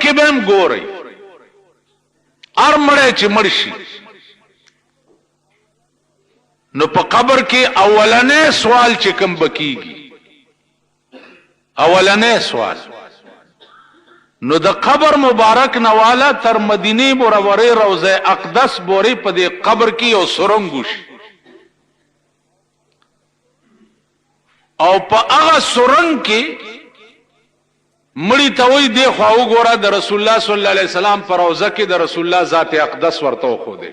کې به هم ګورئ هر مړی چې مړ شي نو په قبر کې اولنې سوال چې کوم بکیږي اولنې سوال نو د قبر مبارک نواله تر مدینه منوره روضه اقدس بوري په دې قبر کې یو سرنګ وشي او په هغه سرنګ کې مړی ته وای دی خو وګوره د رسول الله صلی الله علیه وسلم پر روضه کې د رسول الله ذات اقدس ورته خو دې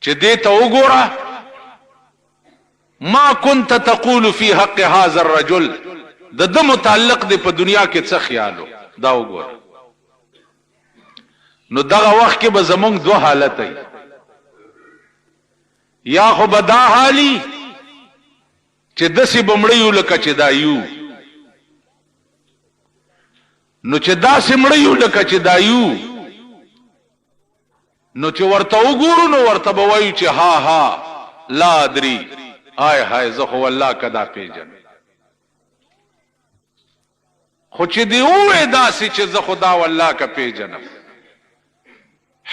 چې دې ته وګوره ما كنت تقول في حق هذا الرجل د متعلق دی په دنیا کې څه خیالو دا وګوره نو دغه وخت کې به زمونږ دوه حالت ای یا خو به دا حالي چې داسې بمړیو لکه چې دا یو نو چې داسې مړیو لکه چې دا یو نو چې ورته وګورو نو ورته به وایو چې ها ها لا ادري آی هاي زه خو الله کدا پیژن خو چې دی وې داسې چې زه خدا والله کا پیژنم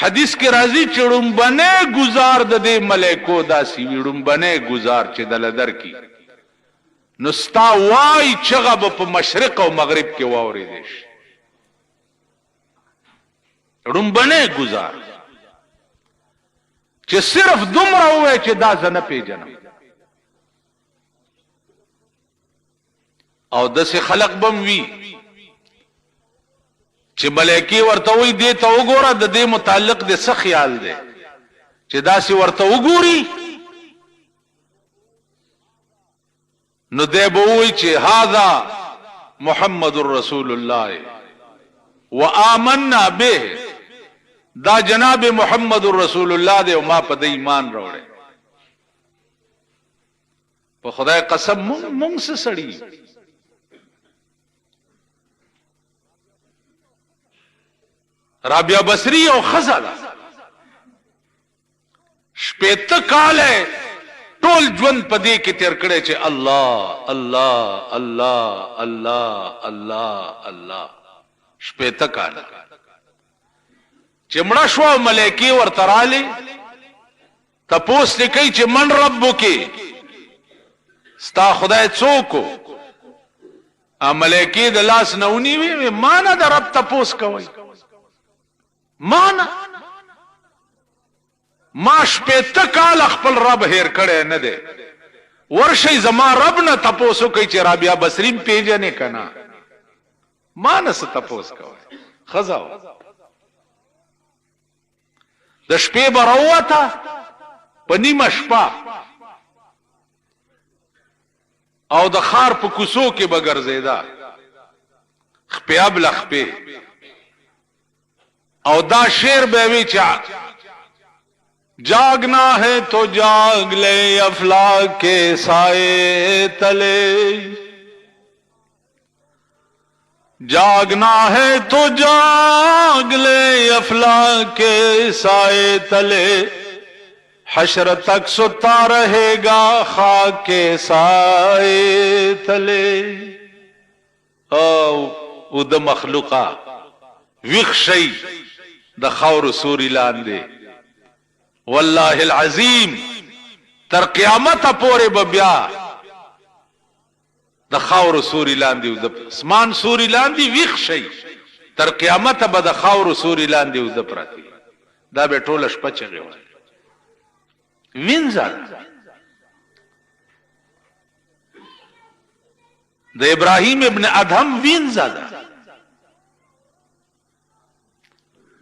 حدیث کې راځي چې ړومبنه گزار د دې ملائکو داسې ړومبنه گزار چې دل در کی نو ستا وای چغه په مشرق او مغرب کې واوري دي ړومبنه گزار چې صرف دومره وای چې دا زنه پیژنم او دسه خلق بم وی چې ملائکی ورته وی دی ته وګوره د دې متعلق د څه خیال دی چې داسې ورته وګوري نو دی به وی چې هاذا محمد رسول الله وآمنا به دا جناب محمد رسول الله دی او ما په دې ایمان راوړې په خدای قسم مونږ څه سړی رابعه بصری او خزاله شپېته کاله ټول ژوند په دې کې تیر کړي چې الله الله الله الله الله الله شپېته کاله چې مړه شو ملائکی ورته رالي تپوس لیکي چې من ربک ستا خدای څوک ا ملائکی د لاس نونی وي ما نه د رب تپوس کوي ما شپېته کال خپل رب هیر کړي نه دی ورشي زما رب نه تپوسو کوي چې رابعه بصری پیژنې کنا ما نه څه تپوس کوي خزاو د شپې بروته په نیمه شپه او د خار په کوسو کې بګرځیدا خپې ابل خپې او دا شعر به وی چې جاگنا ہے تو جاگ لے افلاک کے سائے تلے جاگنا ہے تو جاگ لے افلاک کے سائے تلے حشر تک ستا رہے گا خاک کے سائے تلے او د مخلوقا ویخشی د خاور سوری لاندې والله العظیم تر قیامت پورې بیا د خاور سوری لاندې د اسمان سوری لاندې ویخ شي تر قیامت به د خاور سوری لاندې د پراتی دا به ټوله شپه چغي وای وینځل د ابراهیم ابن ادهم وینځل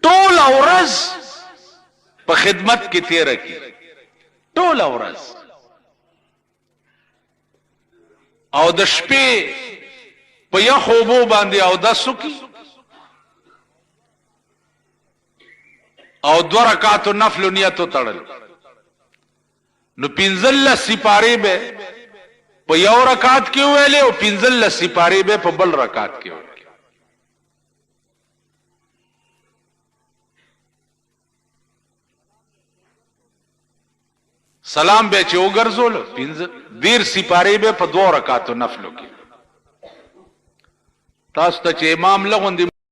ټول ورځ په خدمت کې تیر کی ټول ورځ او د شپې په یخو بو باندې او د سکی او 2 رکعات نفل نیت تړل نو 15 سپاره به په یو رکعت کې ویلې او 15 سپاره به په بل رکعت کې ویلې سلام به چې وګرځول 15 سپاره به په 2 رکعاتو نفلو کې تاسو ته چې امام لغوندي